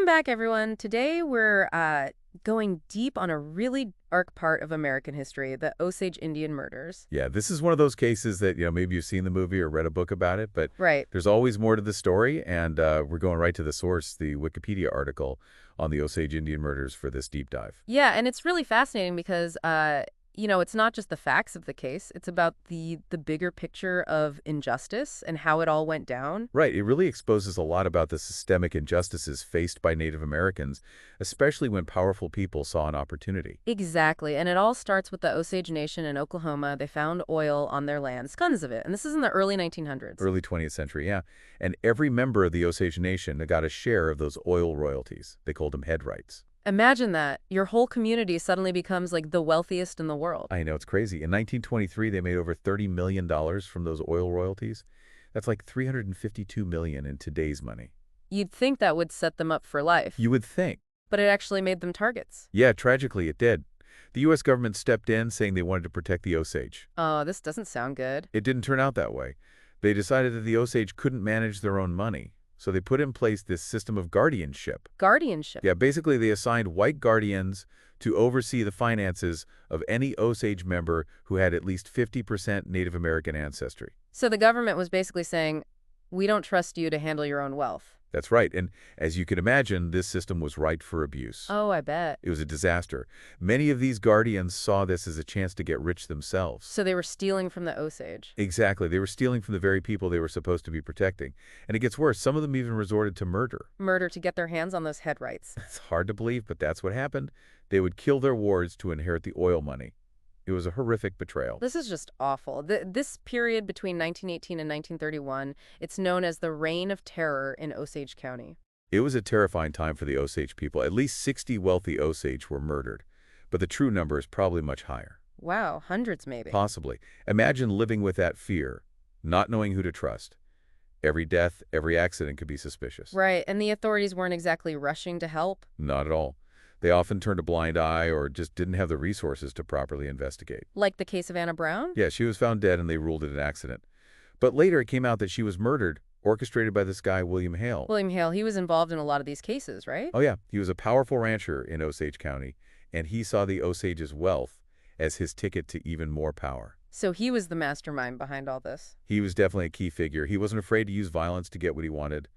back, everyone. Today we're going deep on a really dark part of American history, the Osage Indian murders. Yeah, this is one of those cases that, maybe you've seen the movie or read a book about it, but Right. there's always more to the story, and we're going right to the source, the Wikipedia article on the Osage Indian murders for this deep dive. Yeah, and it's really fascinating because, it's not just the facts of the case. It's about the bigger picture of injustice and how it all went down. Right, it really exposes a lot about the systemic injustices faced by Native Americans, especially when powerful people saw an opportunity. Exactly, and it all starts with the Osage Nation in Oklahoma. They found oil on their lands, tons of it, and this is in the early 1900s. Early 20th century, yeah. And every member of the Osage Nation got a share of those oil royalties. They called them head rights. Imagine that. Your whole community suddenly becomes like the wealthiest in the world. I know, it's crazy. In 1923, they made over $30 million from those oil royalties. That's like $352 million in today's money. You'd think that would set them up for life, You would think. but it actually made them targets. Yeah, tragically, it did. The U.S. government stepped in saying they wanted to protect the Osage. Oh, this doesn't sound good. It didn't turn out that way. They decided that the Osage couldn't manage their own money, so they put in place this system of guardianship. Guardianship. Yeah, basically they assigned white guardians to oversee the finances of any Osage member who had at least 50% Native American ancestry. So the government was basically saying, we don't trust you to handle your own wealth. That's right, and as you can imagine, this system was ripe for abuse. Oh, I bet. It was a disaster. Many of these guardians saw this as a chance to get rich themselves. So they were stealing from the Osage. Exactly. They were stealing from the very people they were supposed to be protecting. And it gets worse. Some of them even resorted to murder. Murder to get their hands on those head rights. It's hard to believe, but that's what happened. They would kill their wards to inherit the oil money. It was a horrific betrayal. This is just awful. This period between 1918 and 1931, it's known as the Reign of Terror in Osage County. It was a terrifying time for the Osage people. At least 60 wealthy Osage were murdered, but the true number is probably much higher. Wow, hundreds maybe. Possibly. Imagine living with that fear, not knowing who to trust. Every death, every accident could be suspicious. Right, and the authorities weren't exactly rushing to help. Not at all. They often turned a blind eye or just didn't have the resources to properly investigate. Like the case of Anna Brown? Yeah, she was found dead and they ruled it an accident. But later it came out that she was murdered, orchestrated by this guy, William Hale. William Hale, he was involved in a lot of these cases, right? Oh yeah, he was a powerful rancher in Osage County, and he saw the Osage's wealth as his ticket to even more power. So he was the mastermind behind all this. He was definitely a key figure. He wasn't afraid to use violence to get what he wanted.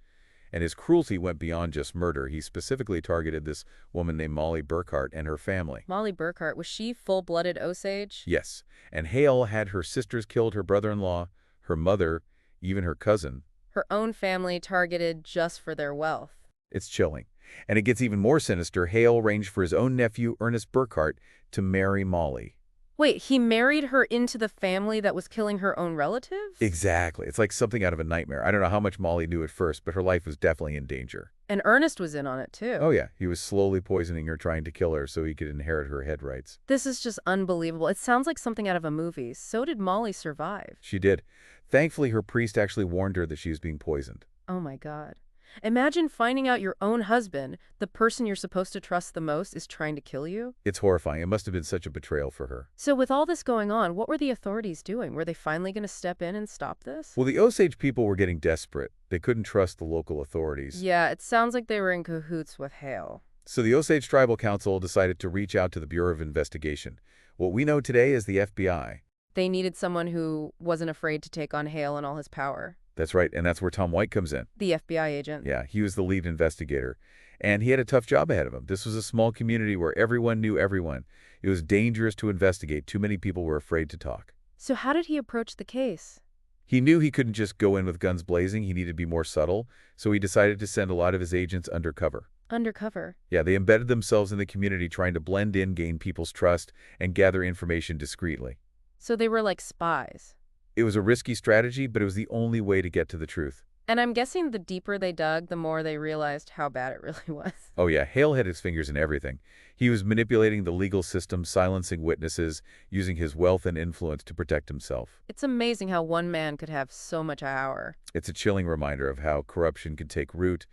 And his cruelty went beyond just murder. He specifically targeted this woman named Molly Burkhart and her family. Molly Burkhart, was she full-blooded Osage? Yes, and Hale had her sisters killed, her brother-in-law, her mother, even her cousin. Her own family targeted just for their wealth. It's chilling. And it gets even more sinister. Hale arranged for his own nephew, Ernest Burkhart, to marry Molly. Wait, he married her into the family that was killing her own relatives? Exactly. It's like something out of a nightmare. I don't know how much Molly knew at first, but her life was definitely in danger. And Ernest was in on it, too. Oh yeah, he was slowly poisoning her, trying to kill her so he could inherit her head rights. This is just unbelievable. It sounds like something out of a movie. So did Molly survive? She did. Thankfully, her priest actually warned her that she was being poisoned. Oh my God. Imagine finding out your own husband, the person you're supposed to trust the most, is trying to kill you. It's horrifying. It must have been such a betrayal for her. So with all this going on, what were the authorities doing? Were they finally going to step in and stop this? Well, the Osage people were getting desperate. They couldn't trust the local authorities. Yeah, it sounds like they were in cahoots with Hale. So the Osage Tribal Council decided to reach out to the Bureau of Investigation, what we know today as the FBI. They needed someone who wasn't afraid to take on Hale and all his power. That's right, and that's where Tom White comes in. The FBI agent. Yeah, he was the lead investigator, and he had a tough job ahead of him. This was a small community where everyone knew everyone. It was dangerous to investigate. Too many people were afraid to talk. So how did he approach the case? He knew he couldn't just go in with guns blazing. He needed to be more subtle, so he decided to send a lot of his agents undercover. Undercover. Yeah, they embedded themselves in the community, trying to blend in, gain people's trust, and gather information discreetly. So they were like spies. It was a risky strategy, but it was the only way to get to the truth. And I'm guessing the deeper they dug, the more they realized how bad it really was. Oh yeah, Hale had his fingers in everything. He was manipulating the legal system, silencing witnesses, using his wealth and influence to protect himself. It's amazing how one man could have so much power. It's a chilling reminder of how corruption can take root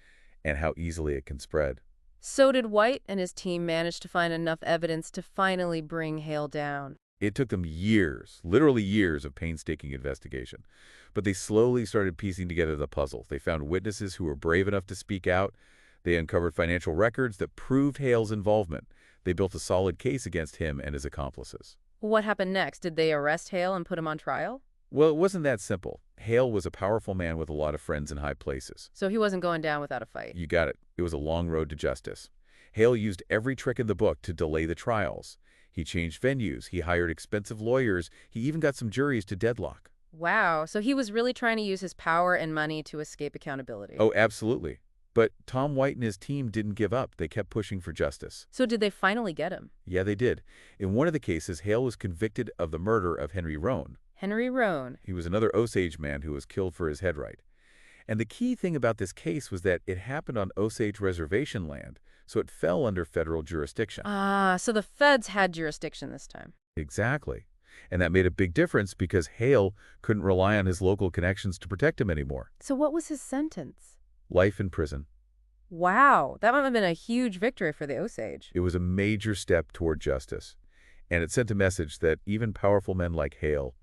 and how easily it can spread. So did White and his team manage to find enough evidence to finally bring Hale down. It took them years, literally years of painstaking investigation. But they slowly started piecing together the puzzle. They found witnesses who were brave enough to speak out. They uncovered financial records that proved Hale's involvement. They built a solid case against him and his accomplices. What happened next? Did they arrest Hale and put him on trial? Well, it wasn't that simple. Hale was a powerful man with a lot of friends in high places. So he wasn't going down without a fight. You got it. It was a long road to justice. Hale used every trick in the book to delay the trials. He changed venues, he hired expensive lawyers, he even got some juries to deadlock. Wow, so he was really trying to use his power and money to escape accountability. Oh, absolutely. But Tom White and his team didn't give up. They kept pushing for justice. So did they finally get him? Yeah, they did. In one of the cases, Hale was convicted of the murder of Henry Roan. Henry Roan. He was another Osage man who was killed for his headright. And the key thing about this case was that it happened on Osage reservation land, so it fell under federal jurisdiction. Ah, so the feds had jurisdiction this time. Exactly. And that made a big difference because Hale couldn't rely on his local connections to protect him anymore. So what was his sentence? Life in prison. Wow, that might have been a huge victory for the Osage. It was a major step toward justice, and it sent a message that even powerful men like Hale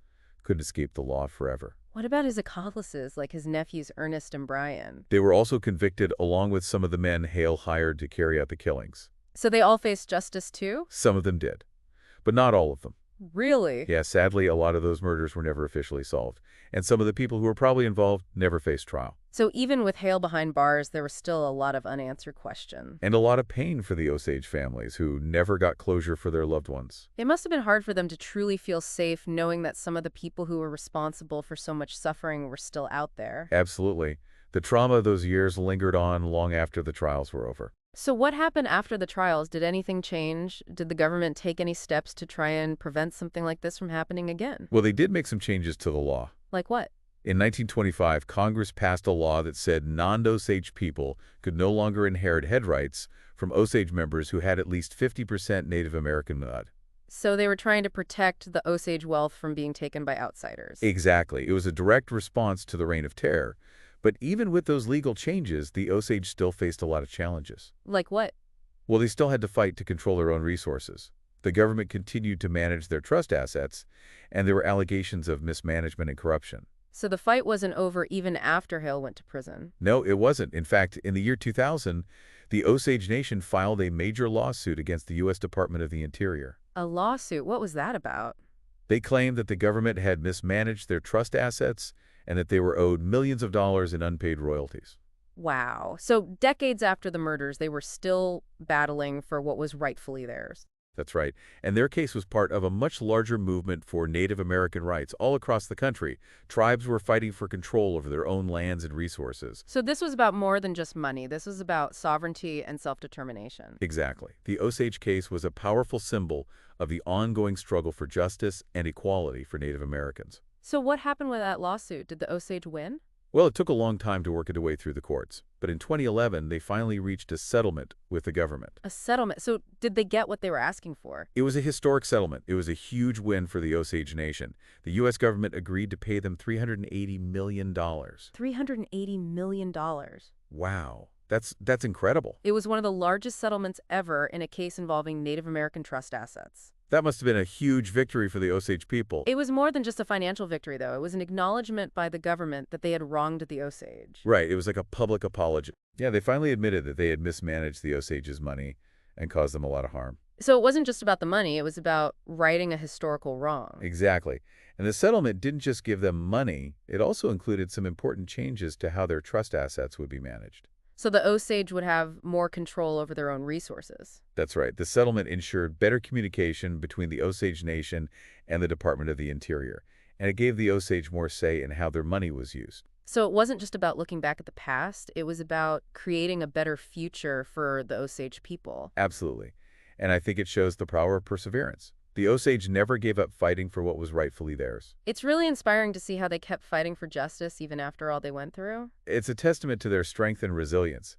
couldn't escape the law forever. What about his accomplices, like his nephews Ernest and Brian? They were also convicted along with some of the men Hale hired to carry out the killings. So they all faced justice too? Some of them did, but not all of them. Really? Yeah, sadly, a lot of those murders were never officially solved, and some of the people who were probably involved never faced trial. So even with Hale behind bars, there was still a lot of unanswered questions. And a lot of pain for the Osage families who never got closure for their loved ones. It must have been hard for them to truly feel safe knowing that some of the people who were responsible for so much suffering were still out there. Absolutely. The trauma of those years lingered on long after the trials were over. So what happened after the trials? Did anything change? Did the government take any steps to try and prevent something like this from happening again? Well, they did make some changes to the law. Like what? In 1925, Congress passed a law that said non-Osage people could no longer inherit head rights from Osage members who had at least 50% Native American blood. So they were trying to protect the Osage wealth from being taken by outsiders. Exactly. It was a direct response to the Reign of Terror. But even with those legal changes, the Osage still faced a lot of challenges. Like what? Well, they still had to fight to control their own resources. The government continued to manage their trust assets, and there were allegations of mismanagement and corruption. So the fight wasn't over even after Hale went to prison. No, it wasn't. In fact, in the year 2000, the Osage Nation filed a major lawsuit against the U.S. Department of the Interior. A lawsuit? What was that about? They claimed that the government had mismanaged their trust assets and that they were owed millions of dollars in unpaid royalties. Wow. So decades after the murders, they were still battling for what was rightfully theirs. That's right. And their case was part of a much larger movement for Native American rights all across the country. Tribes were fighting for control over their own lands and resources. So this was about more than just money. This was about sovereignty and self-determination. Exactly. The Osage case was a powerful symbol of the ongoing struggle for justice and equality for Native Americans. So what happened with that lawsuit? Did the Osage win? Well, it took a long time to work its way through the courts, but in 2011, they finally reached a settlement with the government. A settlement. So did they get what they were asking for? It was a historic settlement. It was a huge win for the Osage Nation. The U.S. government agreed to pay them $380 million. $380 million. Wow. That's incredible. It was one of the largest settlements ever in a case involving Native American trust assets. That must have been a huge victory for the Osage people. It was more than just a financial victory, though. It was an acknowledgement by the government that they had wronged the Osage. Right. It was like a public apology. Yeah, they finally admitted that they had mismanaged the Osage's money and caused them a lot of harm. So it wasn't just about the money. It was about righting a historical wrong. Exactly. And the settlement didn't just give them money. It also included some important changes to how their trust assets would be managed. So the Osage would have more control over their own resources. That's right. The settlement ensured better communication between the Osage Nation and the Department of the Interior, and it gave the Osage more say in how their money was used. So it wasn't just about looking back at the past. It was about creating a better future for the Osage people. Absolutely. And I think it shows the power of perseverance. The Osage never gave up fighting for what was rightfully theirs. It's really inspiring to see how they kept fighting for justice even after all they went through. It's a testament to their strength and resilience.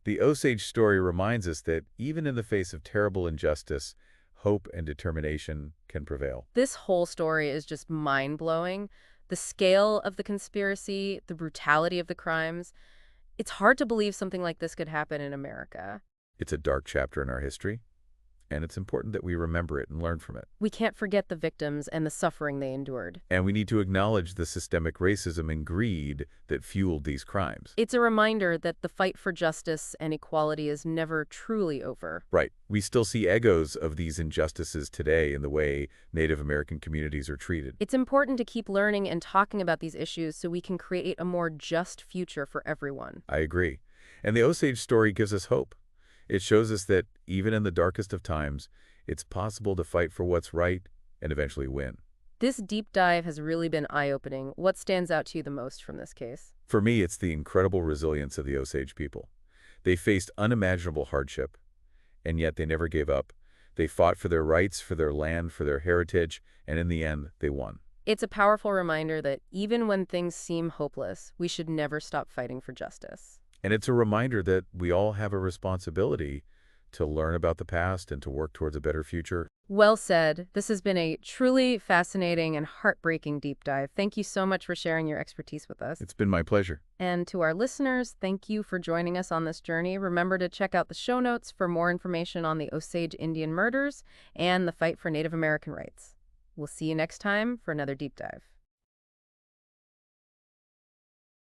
The Osage story reminds us that even in the face of terrible injustice, hope and determination can prevail. This whole story is just mind-blowing. The scale of the conspiracy, the brutality of the crimes. It's hard to believe something like this could happen in America. It's a dark chapter in our history, and it's important that we remember it and learn from it. We can't forget the victims and the suffering they endured. And we need to acknowledge the systemic racism and greed that fueled these crimes. It's a reminder that the fight for justice and equality is never truly over. Right. We still see echoes of these injustices today in the way Native American communities are treated. It's important to keep learning and talking about these issues so we can create a more just future for everyone. I agree. And the Osage story gives us hope. It shows us that even in the darkest of times, it's possible to fight for what's right and eventually win. This deep dive has really been eye-opening. What stands out to you the most from this case? For me, it's the incredible resilience of the Osage people. They faced unimaginable hardship, and yet they never gave up. They fought for their rights, for their land, for their heritage, and in the end, they won. It's a powerful reminder that even when things seem hopeless, we should never stop fighting for justice. And it's a reminder that we all have a responsibility to learn about the past and to work towards a better future. Well said. This has been a truly fascinating and heartbreaking deep dive. Thank you so much for sharing your expertise with us. It's been my pleasure. And to our listeners, thank you for joining us on this journey. Remember to check out the show notes for more information on the Osage Indian murders and the fight for Native American rights. We'll see you next time for another deep dive.